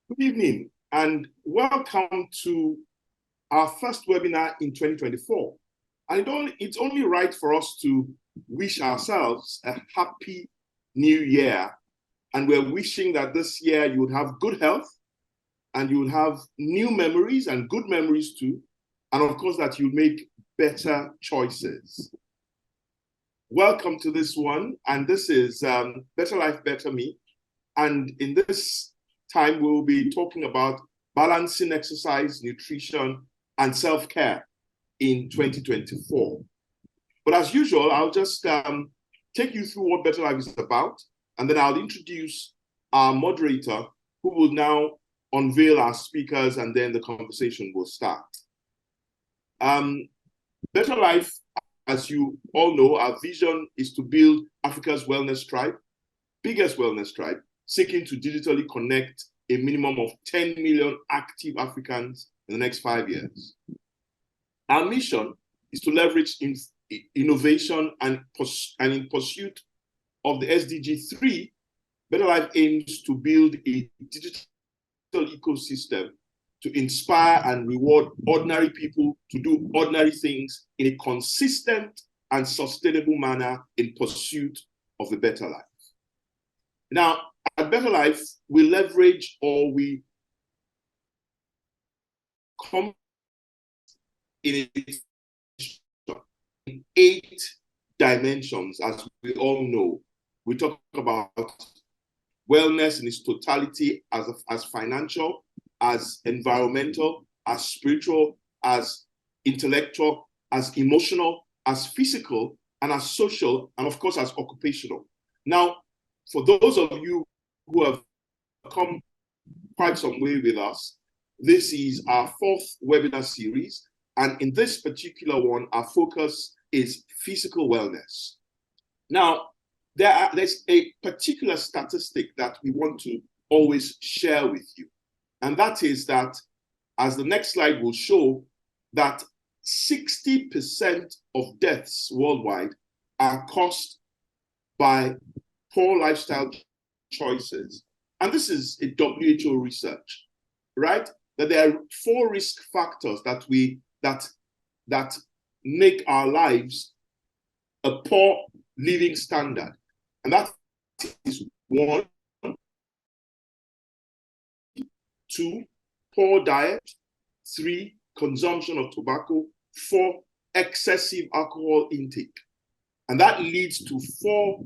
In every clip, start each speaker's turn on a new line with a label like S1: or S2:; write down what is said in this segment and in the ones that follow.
S1: Good evening and welcome to our first webinar in 2024. And it's only right for us to wish ourselves a happy new year. And we're wishing that this year you would have good health and you would have new memories and good memories too. And of course that you make better choices. Welcome to this one. And this is BettahLife BettahMe. And in this time, we'll be talking about balancing exercise, nutrition, and self-care in 2024. But as usual, I'll just take you through what BettahLife is about, and then I'll introduce our moderator, who will now unveil our speakers, and then the conversation will start. BettahLife, as you all know, our vision is to build Africa's wellness tribe, biggest wellness tribe, seeking to digitally connect a minimum of 10 million active Africans in the next 5 years. Our mission is to leverage innovation and in pursuit of the SDG 3, BettahLife aims to build a digital ecosystem to inspire and reward ordinary people to do ordinary things in a consistent and sustainable manner in pursuit of a better life. Now, at BettahLife, we leverage or we come in 8 dimensions, as we all know. We talk about wellness in its totality as financial, as environmental, as spiritual, as intellectual, as emotional, as physical, and as social, and of course, as occupational. Now, for those of you who have come quite some way with us, this is our 4th webinar series. And in this particular one, our focus is physical wellness. Now, there's a particular statistic that we want to always share with you. And that is that, as the next slide will show, that 60% of deaths worldwide are caused by poor lifestyle choices. And this is a WHO research, right? That there are 4 risk factors that make our lives a poor living standard. And that is 1, 2, poor diet, 3, consumption of tobacco, 4, excessive alcohol intake. And that leads to 4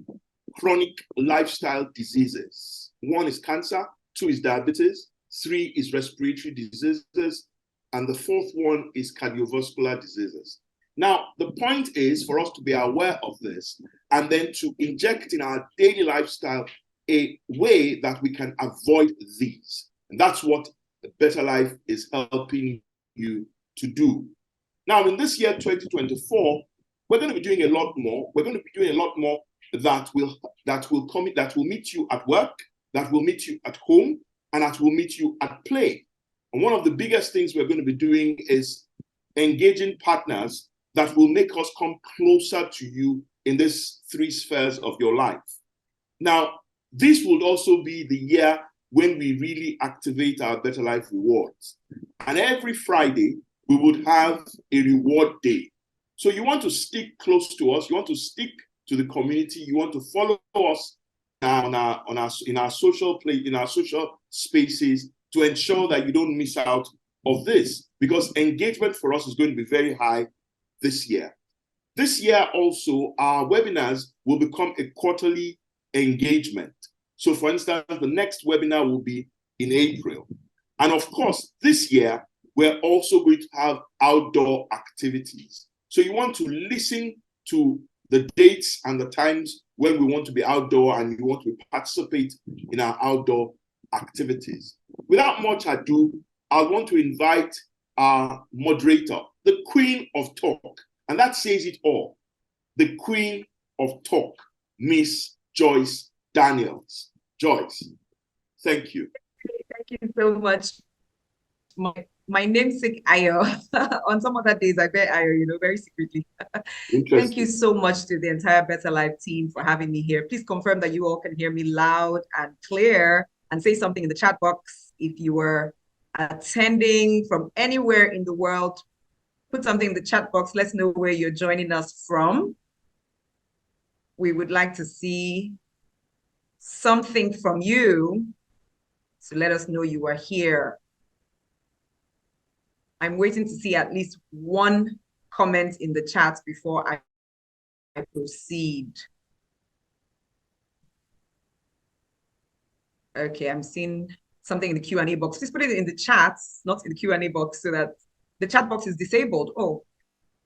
S1: chronic lifestyle diseases. 1 is cancer, 2 is diabetes, 3 is respiratory diseases, and the 4th one is cardiovascular diseases. Now, the point is for us to be aware of this and then to inject in our daily lifestyle a way that we can avoid these. And that's what BettahLife is helping you to do. Now, in this year, 2024, we're going to be doing a lot more. We're going to be doing a lot more that will meet you at work, that will meet you at home, and that will meet you at play. And one of the biggest things we're going to be doing is engaging partners that will make us come closer to you in these 3 spheres of your life. Now, this would also be the year when we really activate our BettahLife rewards. And every Friday, we would have a reward day. So you want to stick close to us, you want to stick to the community, you want to follow us in our social spaces to ensure that you don't miss out of this, because engagement for us is going to be very high this year. This year also, our webinars will become a quarterly engagement. So for instance, the next webinar will be in April. And of course, this year, we're also going to have outdoor activities. So you want to listen to the dates and the times when we want to be outdoor and you want to participate in our outdoor activities. Without much ado, I want to invite our moderator, the Queen of Talk, and that says it all. The Queen of Talk, Miss Joyce Daniels. Joyce, thank you.
S2: Thank you so much. My namesake Ayo. On some other days, I bet Ayo, very secretly. Thank you so much to the entire BettahLife team for having me here. Please confirm that you all can hear me loud and clear and say something in the chat box If you were attending from anywhere in the world, put something in the chat box. Let's know where you're joining us from. We would like to see something from you to let us know you are here. I'm waiting to see at least one comment in the chat before I proceed. Okay, I'm seeing something in the Q&A box. Please put it in the chat, not in the Q&A box, so that the chat box is disabled. Oh,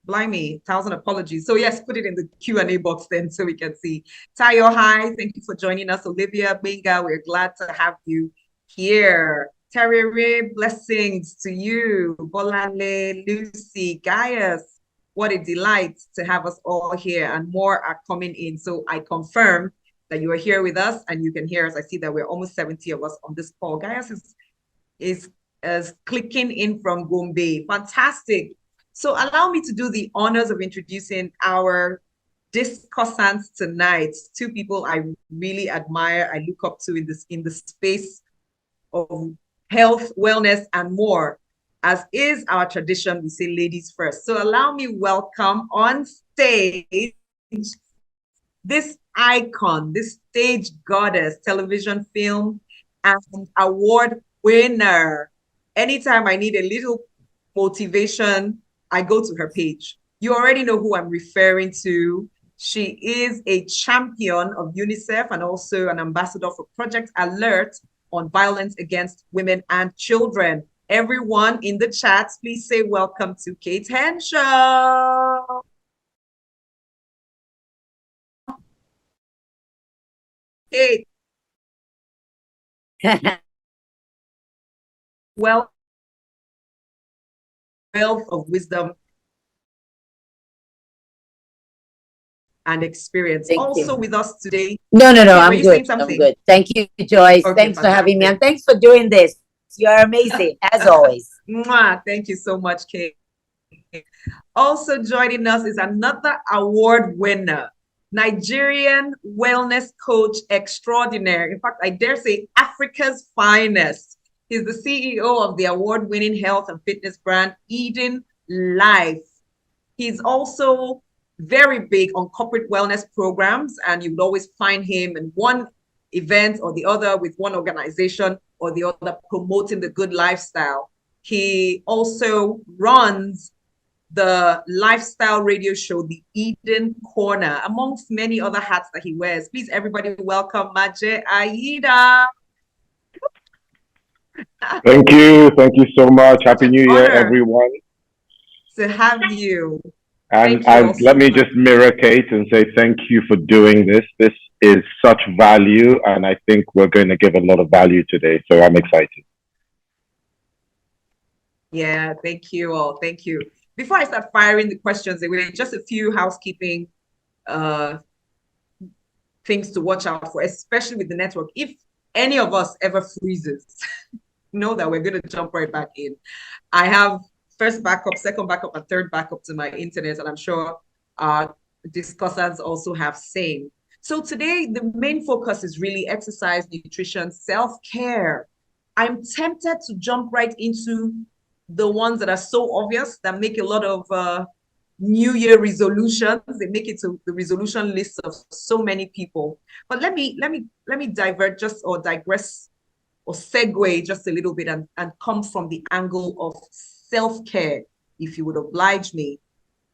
S2: blimey, 1,000 apologies. So yes, put it in the Q&A box then so we can see. Tayo, hi, thank you for joining us. Olivia, Benga, we're glad to have you here. Terry, blessings to you. Bolale, Lucy, Gaius, what a delight to have us all here, and more are coming in. So I confirm that you are here with us and you can hear us. I see that we're almost 70 of us on this call. Gaius is clicking in from Gombe. Fantastic. So allow me to do the honors of introducing our discussants tonight. Two people I really admire, I look up to in the space of health, wellness, and more. As is our tradition, we say ladies first. So allow me welcome on stage this icon, this stage goddess, television, film, and award winner. Anytime I need a little motivation, I go to her page. You already know who I'm referring to. She is a champion of UNICEF and also an ambassador for Project Alert on violence against women and children. Everyone in the chat, please say welcome to Kate Henshaw. Kate. Wealth of wisdom and experience.
S3: Thank
S2: also
S3: you.
S2: with us today.
S3: No, I'm good. I'm good. Thank you, Joyce. Okay, thanks for having me, and thanks for doing this. You're amazing, as always.
S2: Thank you so much, Kate. Also joining us is another award winner, Nigerian wellness coach extraordinaire. In fact, I dare say Africa's finest. He's the CEO of the award-winning health and fitness brand Eden Life. He's also very big on corporate wellness programs, and you would always find him in one event or the other with one organization or the other promoting the good lifestyle. He also runs the lifestyle radio show, The Eden Corner, amongst many other hats that he wears. Please, everybody, welcome Maje Aida.
S4: Thank you. Thank you so much. Happy New Year, everyone.
S2: To have you.
S4: And let me just mirror Kate and say thank you for doing this. This is such value, and I think we're going to give a lot of value today. So I'm excited.
S2: Yeah, thank you all. Thank you. Before I start firing the questions away, just a few housekeeping things to watch out for, especially with the network. If any of us ever freezes, know that we're going to jump right back in. I have first backup, second backup, and third backup to my internet, and I'm sure our discussants also have same. So today, the main focus is really exercise, nutrition, self-care. I'm tempted to jump right into the ones that are so obvious, that make a lot of New Year resolutions. They make it to the resolution list of so many people. But let me divert just or digress or segue just a little bit and come from the angle of self-care, if you would oblige me.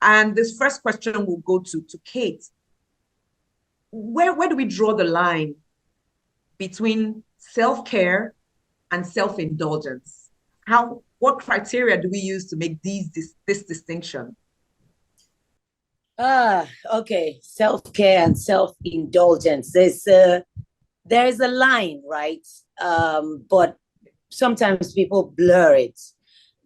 S2: And this first question will go to Kate. Where do we draw the line between self-care and self-indulgence? What criteria do we use to make this distinction?
S3: Okay. Self-care and self-indulgence. There is a line, right? But sometimes people blur it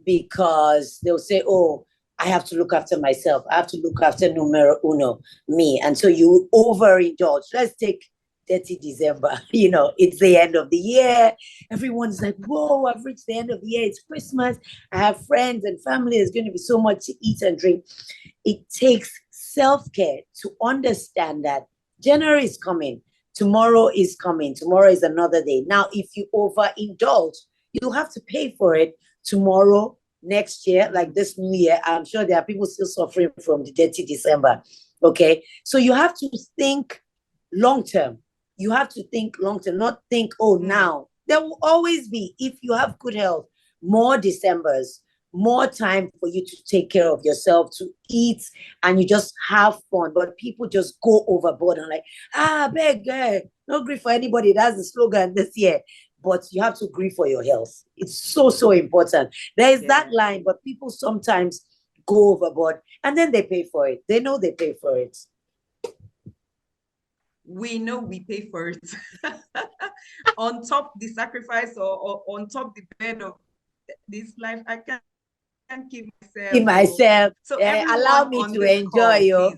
S3: because they'll say, oh, I have to look after myself. I have to look after numero uno, me. And so you overindulge. Let's take 30 December. You know, it's the end of the year. Everyone's like, whoa, I've reached the end of the year. It's Christmas. I have friends and family. There's going to be so much to eat and drink. It takes self-care to understand that January is coming. Tomorrow is coming. Tomorrow is another day. Now, if you overindulge, you have to pay for it tomorrow, next year, like this new year. I'm sure there are people still suffering from the dirty December. Okay. So you have to think long term. You have to think long term, not think, oh, now. There will always be, if you have good health, more Decembers, more time for you to take care of yourself, to eat, and you just have fun. But people just go overboard and like, beg, no grief for anybody. That's the slogan this year. But you have to grieve for your health. It's so, so important. There is that line, but people sometimes go overboard and then they pay for it. They know they pay for it.
S2: We know we pay for it. On top the sacrifice or on top the bed of this life, I can't keep myself.
S3: So allow me to enjoy you.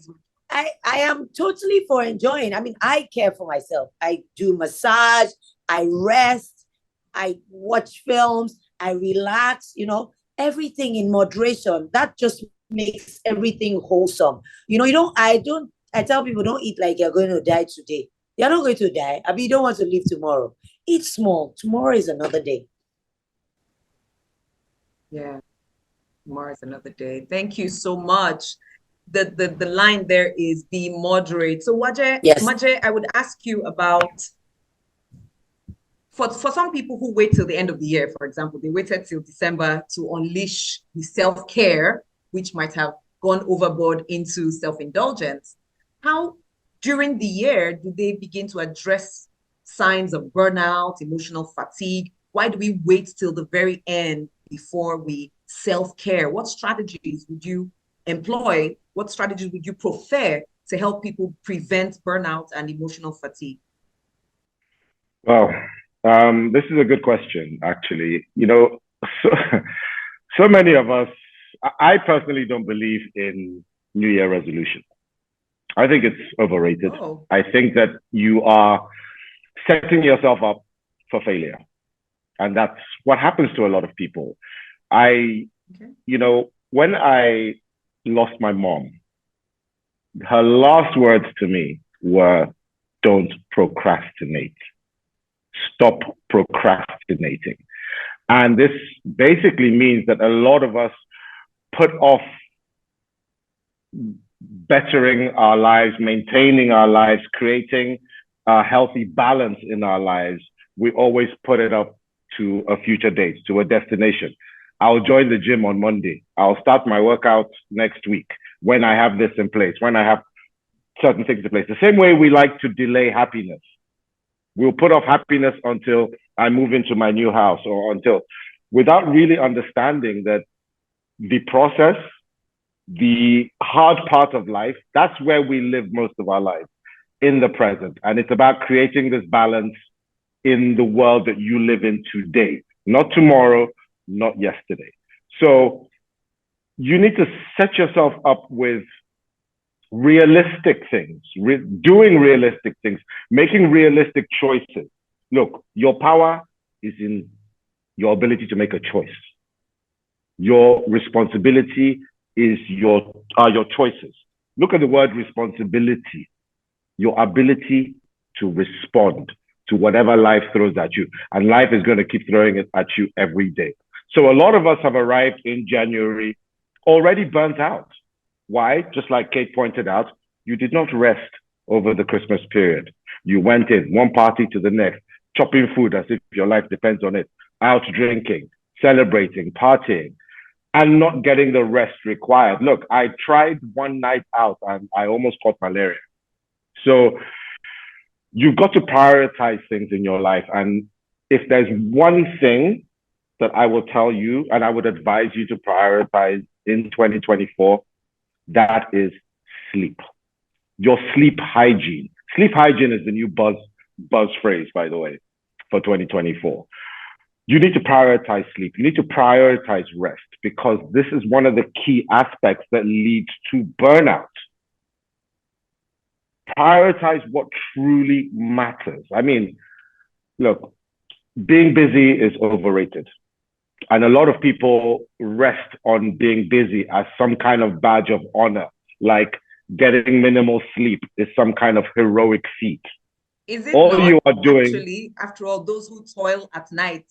S3: I am totally for enjoying. I mean, I care for myself. I do massage, I rest, I watch films, I relax, everything in moderation. That just makes everything wholesome. I tell people, don't eat like you're going to die today. You're not going to die. I mean, you don't want to live tomorrow. Eat small. Tomorrow is another day.
S2: Yeah. Tomorrow is another day. Thank you so much. The line there is be moderate. So Maje, I would ask you about, for some people who wait till the end of the year, for example, they waited till December to unleash the self-care, which might have gone overboard into self-indulgence. How, during the year, do they begin to address signs of burnout, emotional fatigue? Why do we wait till the very end before we self-care? What strategies would you employ? What strategies would you prefer to help people prevent burnout and emotional fatigue?
S4: Well, this is a good question, actually. So many of us, I personally don't believe in New Year resolution. I think it's overrated. I think that you are setting yourself up for failure. And that's what happens to a lot of people. When I lost my mom, her last words to me were, don't procrastinate. Stop procrastinating. And this basically means that a lot of us put off bettering our lives, maintaining our lives, creating a healthy balance in our lives. We always put it up to a future date, to a destination. I'll join the gym on Monday. I'll start my workout next week when I have this in place, when I have certain things in place. The same way we like to delay happiness. We'll put off happiness until I move into my new house, or without really understanding that the process, the hard part of life, that's where we live most of our lives, in the present. And it's about creating this balance in the world that you live in today, not tomorrow, not yesterday. So you need to set yourself up with realistic things, doing realistic things, making realistic choices. Look, your power is in your ability to make a choice. Your responsibility is your choices. Look at the word responsibility, your ability to respond to whatever life throws at you. And life is going to keep throwing it at you every day. So a lot of us have arrived in January already burnt out. Why? Just like Kate pointed out, you did not rest over the Christmas period. You went in one party to the next, chopping food as if your life depends on it, out drinking, celebrating, partying, and not getting the rest required. Look, I tried one night out and I almost caught malaria. So you've got to prioritize things in your life. And if there's one thing that I will tell you, and I would advise you to prioritize in 2024, that is sleep. Your sleep hygiene. Sleep hygiene is the new buzz phrase, by the way, for 2024. You need to prioritize sleep. You need to prioritize rest, because this is one of the key aspects that leads to burnout. Prioritize what truly matters. I mean, look, being busy is overrated. And a lot of people rest on being busy as some kind of badge of honor, like getting minimal sleep is some kind of heroic feat.
S2: Is it
S4: all
S2: not,
S4: you are doing?
S2: Actually, after all, those who toil at night